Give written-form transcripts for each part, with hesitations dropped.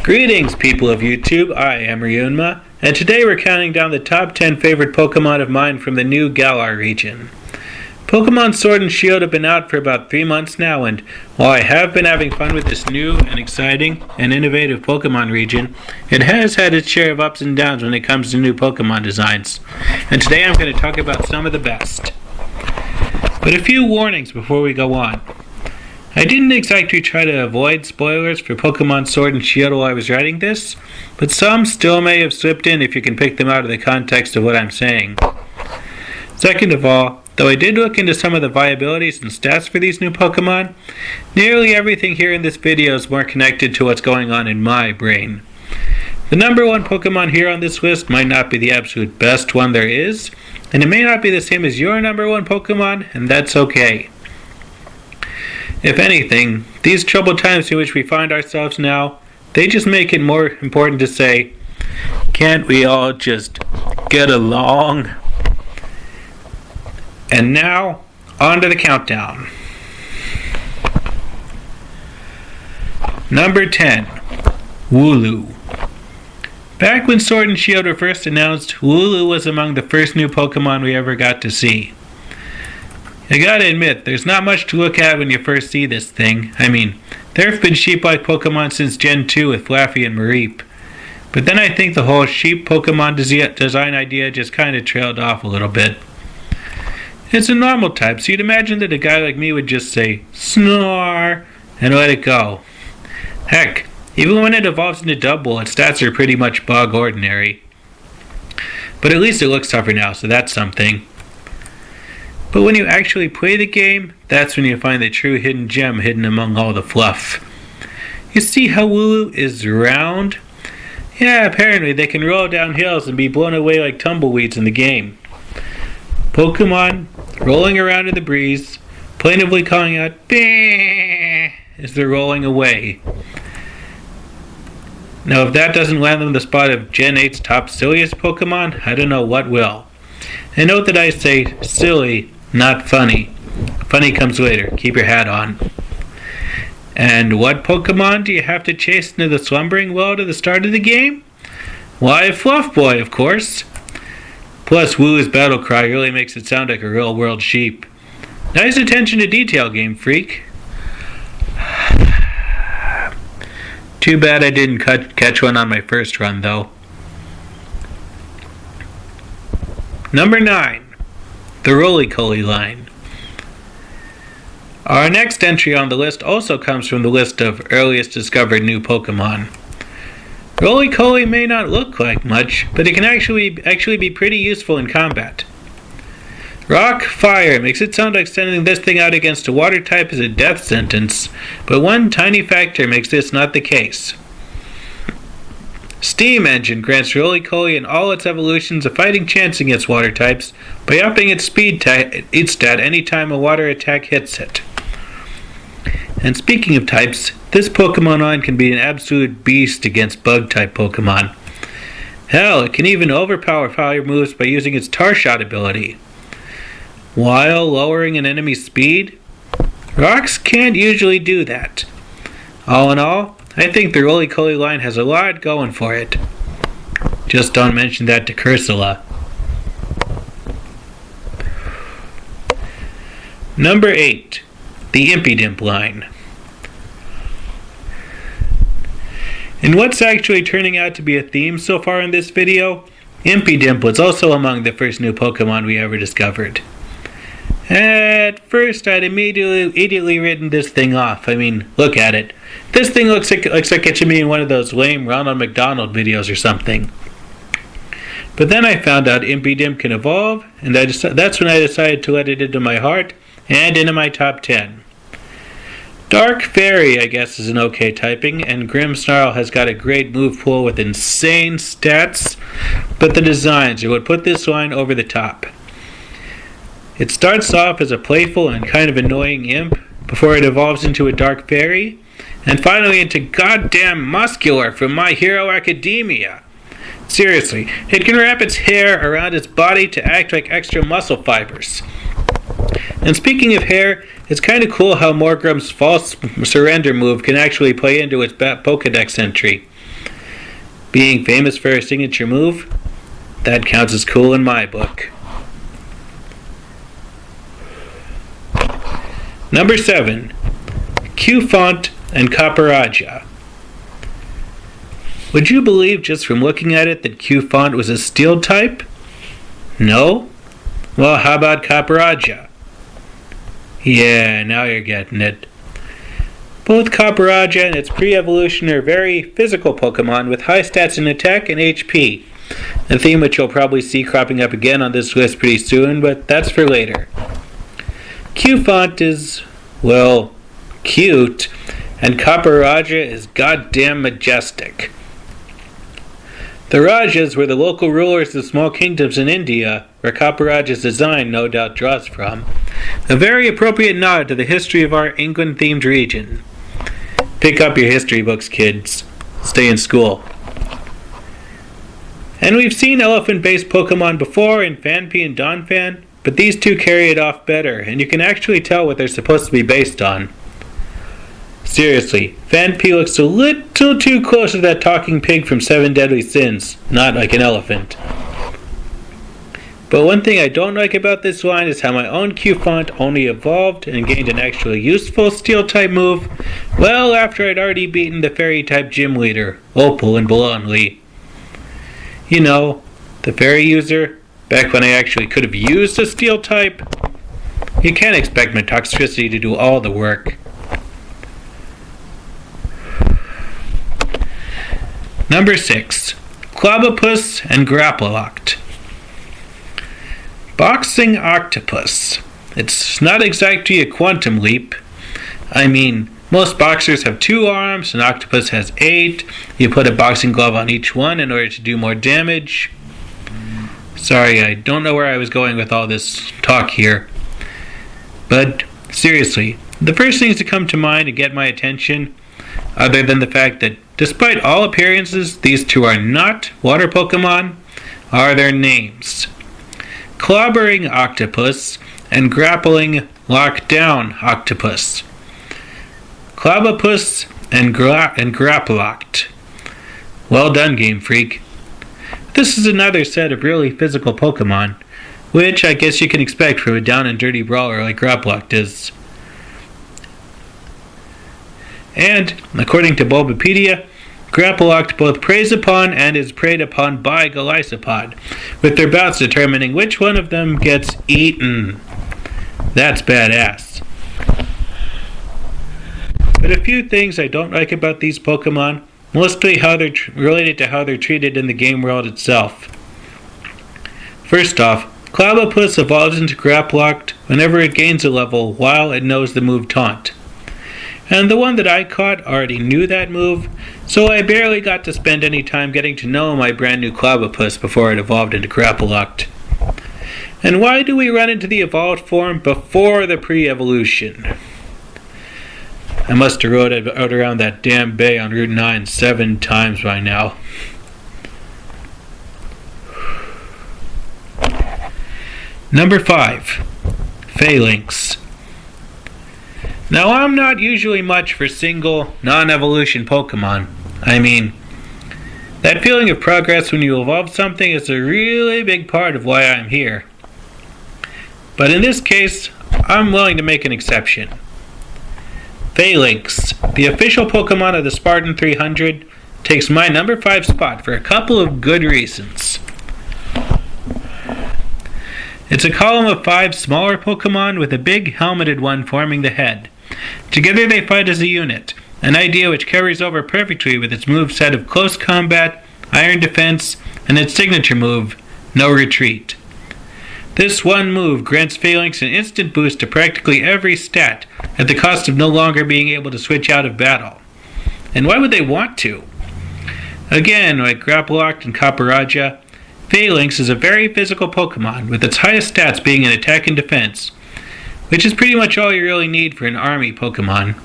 Greetings, people of YouTube. I am Ryunma, and today we're counting down the top 10 favorite Pokemon of mine from the new Galar region. Pokemon Sword and Shield have been out for about 3 months now, and while I have been having fun with this new and exciting and innovative Pokemon region, it has had its share of ups and downs when it comes to new Pokemon designs. And today I'm going to talk about some of the best. But a few warnings before we go on. I didn't exactly try to avoid spoilers for Pokemon Sword and Shield while I was writing this, but some still may have slipped in if you can pick them out of the context of what I'm saying. Second of all, though I did look into some of the viabilities and stats for these new Pokemon, nearly everything here in this video is more connected to what's going on in my brain. The number one Pokemon here on this list might not be the absolute best one there is, and it may not be the same as your number one Pokemon, and that's okay. If anything, these troubled times in which we find ourselves now, they just make it more important to say, can't we all just get along? And now, on to the countdown. Number 10, Wooloo. Back when Sword and Shield were first announced, Wooloo was among the first new Pokemon we ever got to see. I gotta admit, there's not much to look at when you first see this thing. I mean, there have been sheep-like Pokemon since Gen 2 with Flaffy and Mareep. But then I think the whole sheep Pokemon design idea just kinda trailed off a little bit. It's a normal type, so you'd imagine that a guy like me would just say, snore, and let it go. Heck, even when it evolves into Double, its stats are pretty much bog ordinary. But at least it looks tougher now, so that's something. But when you actually play the game, that's when you find the true hidden gem hidden among all the fluff. You see how Wooloo is round? Yeah, apparently they can roll down hills and be blown away like tumbleweeds in the game. Pokemon rolling around in the breeze, plaintively calling out "Bah!" as they're rolling away. Now if that doesn't land them the spot of Gen 8's top silliest Pokemon, I don't know what will. And note that I say silly, not funny. Funny comes later. Keep your hat on. And what Pokemon do you have to chase into the slumbering world at the start of the game? Why, Fluff Boy, of course. Plus, Woo's battle cry really makes it sound like a real-world sheep. Nice attention to detail, Game Freak. Too bad I didn't catch one on my first run, though. Number 9. The Roly-Poly line. Our next entry on the list also comes from the list of earliest discovered new Pokemon. Roly-Poly may not look like much, but it can actually be pretty useful in combat. Rock Fire makes it sound like sending this thing out against a water type is a death sentence, but one tiny factor makes this not the case. Steam Engine grants Roly-Poly and all its evolutions a fighting chance against water types by upping its stat anytime a water attack hits it. And speaking of types, this Pokemon line can be an absolute beast against bug-type Pokemon. Hell, it can even overpower fire moves by using its Tar Shot ability. While lowering an enemy's speed, rocks can't usually do that. All in all, I think the Roly-Poly line has a lot going for it. Just don't mention that to Cursula. Number 8. The Impidimp line. In what's actually turning out to be a theme so far in this video, Impidimp was also among the first new Pokemon we ever discovered. At first, I'd immediately written this thing off. I mean, look at it. This thing looks like it should be in one of those lame Ronald McDonald videos or something. But then I found out Impidimp can evolve, and that's when I decided to let it into my heart and into my top 10. Dark Fairy, I guess, is an okay typing, and Grimmsnarl has got a great move pool with insane stats, but the designs are what put this line over the top. It starts off as a playful and kind of annoying imp before it evolves into a Dark Fairy, and finally into goddamn Muscular from My Hero Academia. Seriously, it can wrap its hair around its body to act like extra muscle fibers. And speaking of hair, it's kind of cool how Morgrum's false surrender move can actually play into its Pokedex entry. being famous for a signature move, that counts as cool in my book. Number 7. Q-Font and Caparaja. Would you believe just from looking at it that Q-Font was a steel type? No? Well, how about Caparaja? Yeah, now you're getting it. Both Caparaja and its pre-evolution are very physical Pokemon with high stats in attack and HP, a theme which you'll probably see cropping up again on this list pretty soon, but that's for later. Q-Font is, well, cute, and Caparaja is goddamn majestic. The Rajas were the local rulers of small kingdoms in India, where Caparaja's design no doubt draws from. A very appropriate nod to the history of our England-themed region. Pick up your history books, kids. Stay in school. And we've seen elephant-based Pokemon before in Phanpy and Donphan, but these two carry it off better, and you can actually tell what they're supposed to be based on. Seriously, Phanpy looks a little too close to that talking pig from Seven Deadly Sins, not like an elephant. But one thing I don't like about this line is how my own Q-Font only evolved and gained an actually useful Steel-type move well after I'd already beaten the Fairy-type gym leader, Opal and Balonly. You know, the Fairy user, back when I actually could have used a Steel-type. You can't expect my Toxtricity to do all the work. Number 6. Clobopus and Grapploct. Boxing Octopus. It's not exactly a quantum leap. I mean, most boxers have 2 arms, an octopus has 8. You put a boxing glove on each one in order to do more damage. Sorry, I don't know where I was going with all this talk here. But, seriously, the first things to come to mind and get my attention, other than the fact that despite all appearances, these two are not water Pokemon, are their names. Clobbering Octopus and Grappling Lockdown Octopus. Clobopus and Grapploct. Well done, Game Freak. This is another set of really physical Pokemon, which I guess you can expect from a down and dirty brawler like Grapploct is. And, according to Bulbapedia, Grapploct both preys upon and is preyed upon by Golisopod, with their bouts determining which one of them gets eaten. That's badass. But a few things I don't like about these Pokemon, mostly how they're related to how they're treated in the game world itself. First off, Clobopus evolves into Grapploct whenever it gains a level while it knows the move Taunt. And the one that I caught already knew that move, so I barely got to spend any time getting to know my brand new Clobopus before it evolved into Grapploct. And why do we run into the evolved form before the pre-evolution? I must have rode out around that damn bay on Route 9 7 times by now. Number 5. Phalanx. Now, I'm not usually much for single, non-evolution Pokemon. I mean, that feeling of progress when you evolve something is a really big part of why I'm here. But in this case, I'm willing to make an exception. Phalanx, the official Pokemon of the Spartan 300, takes my number 5 spot for a couple of good reasons. It's a column of 5 smaller Pokemon with a big helmeted one forming the head. Together they fight as a unit, an idea which carries over perfectly with its moveset of Close Combat, Iron Defense, and its signature move, No Retreat. This one move grants Phalanx an instant boost to practically every stat, at the cost of no longer being able to switch out of battle. And why would they want to? Again, like Grapploct and Caparaja, Phalanx is a very physical Pokemon, with its highest stats being in attack and defense, which is pretty much all you really need for an army Pokemon.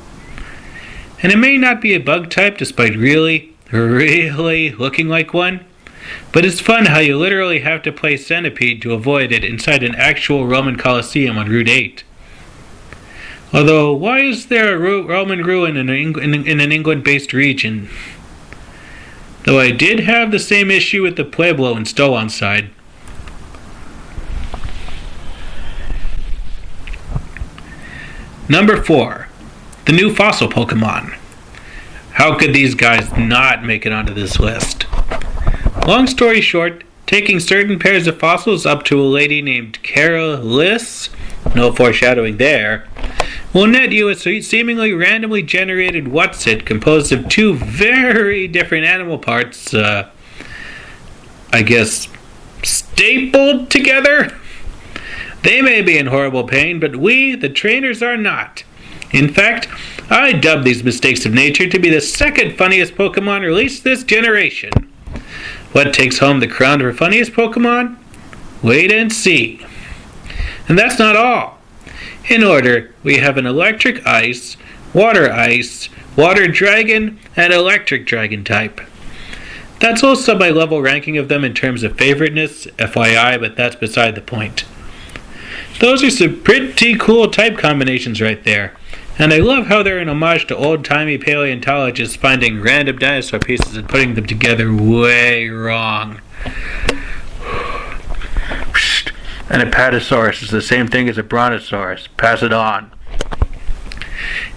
And it may not be a bug type despite really looking like one, but it's fun how you literally have to play Centipede to avoid it inside an actual Roman Colosseum on Route 8. Although, why is there a Roman ruin in an England-based region? though I did have the same issue with the Pueblo and Stolon side. Number 4. The new fossil Pokemon. How could these guys not make it onto this list? Long story short, taking certain pairs of fossils up to a lady named Cara Liss, no foreshadowing there, will net you a seemingly randomly generated what's-it composed of 2 very different animal parts, stapled together? They may be in horrible pain, but we, the trainers, are not. In fact, I dub these mistakes of nature to be the second funniest Pokemon released this generation. What takes home the crown for funniest Pokemon? Wait and see. And that's not all. In order, we have an electric ice, water dragon, and electric dragon type. That's also my level ranking of them in terms of favoriteness, FYI, but that's beside the point. Those are some pretty cool type combinations right there. And I love how they're an homage to old-timey paleontologists finding random dinosaur pieces and putting them together way wrong. An Apatosaurus is the same thing as a Brontosaurus. Pass it on.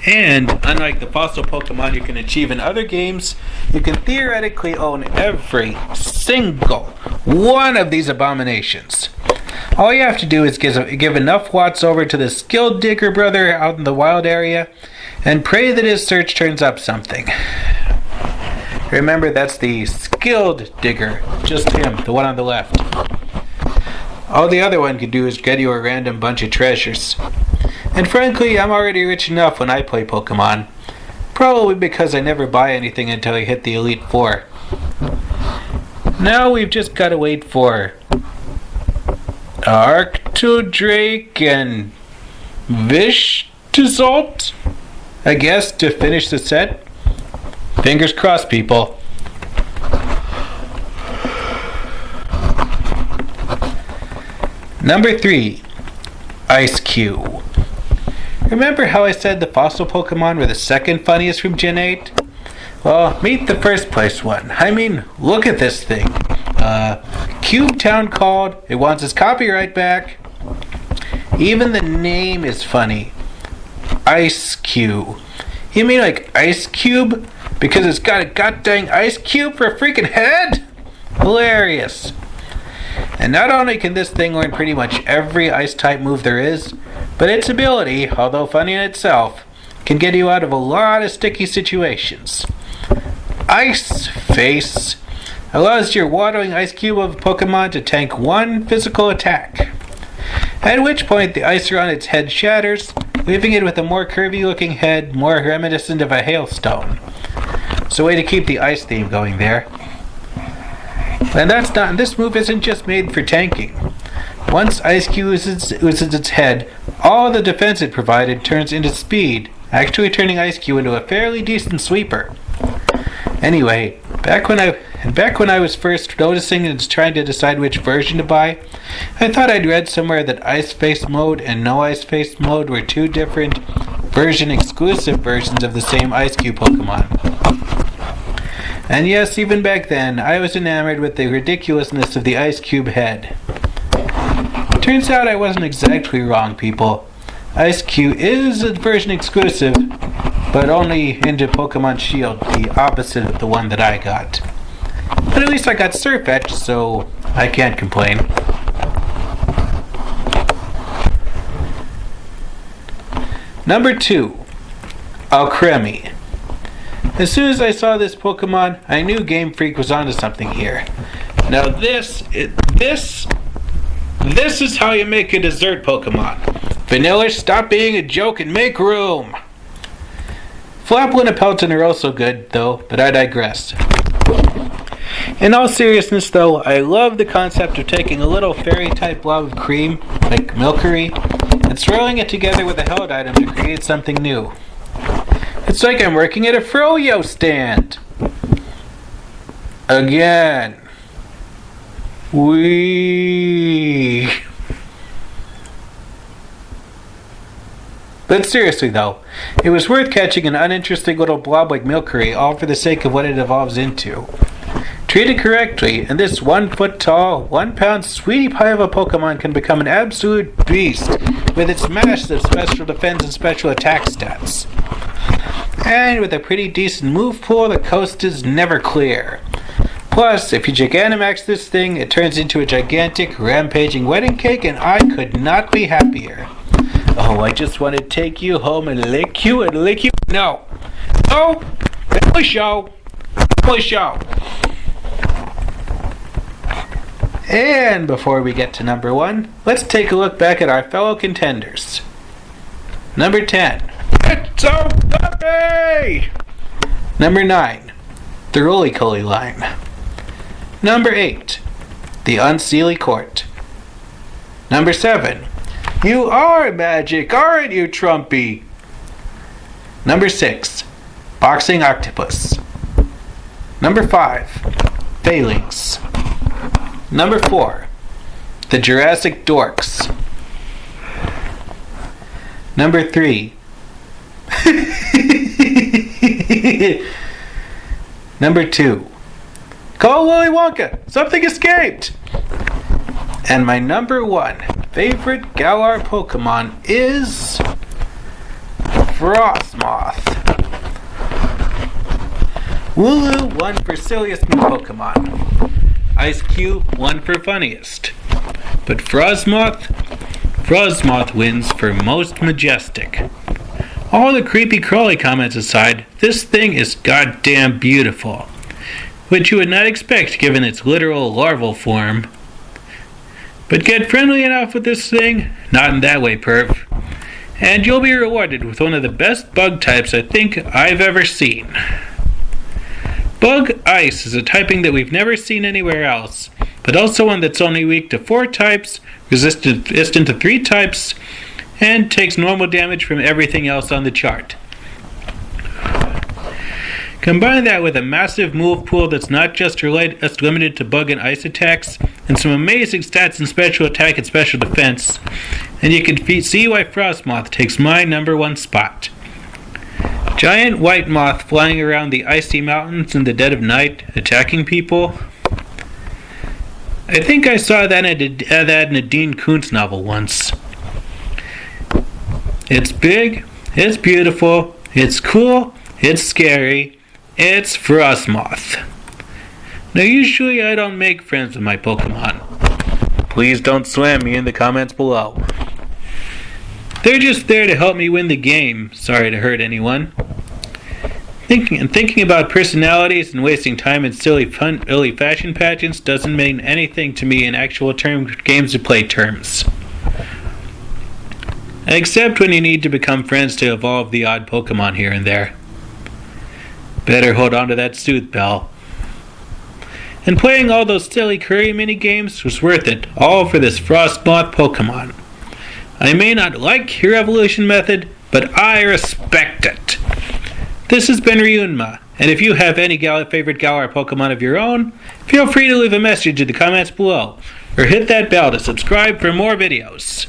And, unlike the fossil Pokemon you can achieve in other games, you can theoretically own every single one of these abominations. All you have to do is give enough watts over to the skilled digger brother out in the wild area and pray that his search turns up something. Remember, that's the skilled digger, just him, the one on the left. All the other one can do is get you a random bunch of treasures. And frankly, I'm already rich enough when I play Pokemon. Probably because I never buy anything until I hit the Elite Four. Now we've just got to wait for Arctodrake and Vishtazalt, I guess, to finish the set. Fingers crossed, people. Number 3, Ice-Q. Remember how I said the fossil Pokemon were the second funniest from Gen 8? Well, meet the first place one. I mean, look at this thing. Cube Town called. It wants its copyright back. Even the name is funny. Ice-Q. You mean like Ice Cube? Because it's got a goddamn ice cube for a freaking head? Hilarious. And not only can this thing learn pretty much every ice-type move there is, but its ability, although funny in itself, can get you out of a lot of sticky situations. Ice Face allows your waddling ice cube of a Pokemon to tank 1 physical attack, at which point the ice around its head shatters, leaving it with a more curvy-looking head, more reminiscent of a hailstone. So way to keep the ice theme going there. And this move isn't just made for tanking. Once Ice-Q loses its head, all the defense it provided turns into speed, actually turning Ice-Q into a fairly decent sweeper. Anyway, back when I was first noticing and trying to decide which version to buy, I thought I'd read somewhere that Ice Face mode and No Ice Face mode were 2 different exclusive versions of the same Ice-Q Pokemon. And yes, even back then, I was enamored with the ridiculousness of the Ice Cube head. Turns out I wasn't exactly wrong, people. Ice-Q is a version exclusive, but only into Pokemon Shield, the opposite of the one that I got. But at least I got Surfetch, so I can't complain. Number 2, Alcremie. As soon as I saw this Pokemon, I knew Game Freak was onto something here. Now this is how you make a dessert Pokemon. Vanilla, stop being a joke and make room! Flapple and Pelton are also good, though, but I digress. In all seriousness, though, I love the concept of taking a little fairy-type blob of cream, like Milcery, and swirling it together with a held item to create something new. It's like I'm working at a Froyo stand. Again. Wee. But seriously though, it was worth catching an uninteresting little blob like Milcery, all for the sake of what it evolves into. Treated correctly, and this 1 foot tall, 1 pound sweetie pie of a Pokemon can become an absolute beast with its massive special defense and special attack stats. And with a pretty decent move pool, the coast is never clear. Plus, if you Gigantamax this thing, it turns into a gigantic, rampaging wedding cake, and I could not be happier. Oh, I just want to take you home and lick you and lick you. No! No! Family show! Family show! And before we get to number 1, let's take a look back at our fellow contenders. Number 10. It's so puppy! Number 9. The Roly-Coly line. Number 8. The Unseelie Court. Number 7. You are magic, aren't you, Trumpy? Number 6. Boxing Octopus. Number 5. Phalanx. Number 4. The Jurassic Dorks. Number 3. Number 2. Call Willy Wonka! Something escaped! And my number 1 favorite Galar Pokemon is Frostmoth. Wooloo won for silliest new Pokemon. Ice Cube won for funniest. But Frostmoth wins for most majestic. All the creepy crawly comments aside, this thing is goddamn beautiful. Which you would not expect given its literal larval form. But get friendly enough with this thing, not in that way, perv, and you'll be rewarded with one of the best bug types I think I've ever seen. Bug Ice is a typing that we've never seen anywhere else, but also one that's only weak to 4 types, resistant to 3 types, and takes normal damage from everything else on the chart. Combine that with a massive move pool that's not just limited to bug and ice attacks, and some amazing stats in special attack and special defense, and you can see why Frostmoth takes my number 1 spot. Giant white moth flying around the icy mountains in the dead of night, attacking people. I think I saw that in a Dean Koontz novel once. It's big, it's beautiful, it's cool, it's scary, it's Frostmoth. Now usually I don't make friends with my Pokemon. Please don't slam me in the comments below. They're just there to help me win the game. Sorry to hurt anyone. Thinking about personalities and wasting time in silly fashion pageants doesn't mean anything to me in actual games to play terms. Except when you need to become friends to evolve the odd Pokemon here and there. Better hold on to that Sooth Bell. And playing all those silly curry mini-games was worth it, all for this Frostmoth Pokemon. I may not like your evolution method, but I respect it. This has been Ryunma, and if you have any favorite Galar Pokemon of your own, feel free to leave a message in the comments below, or hit that bell to subscribe for more videos.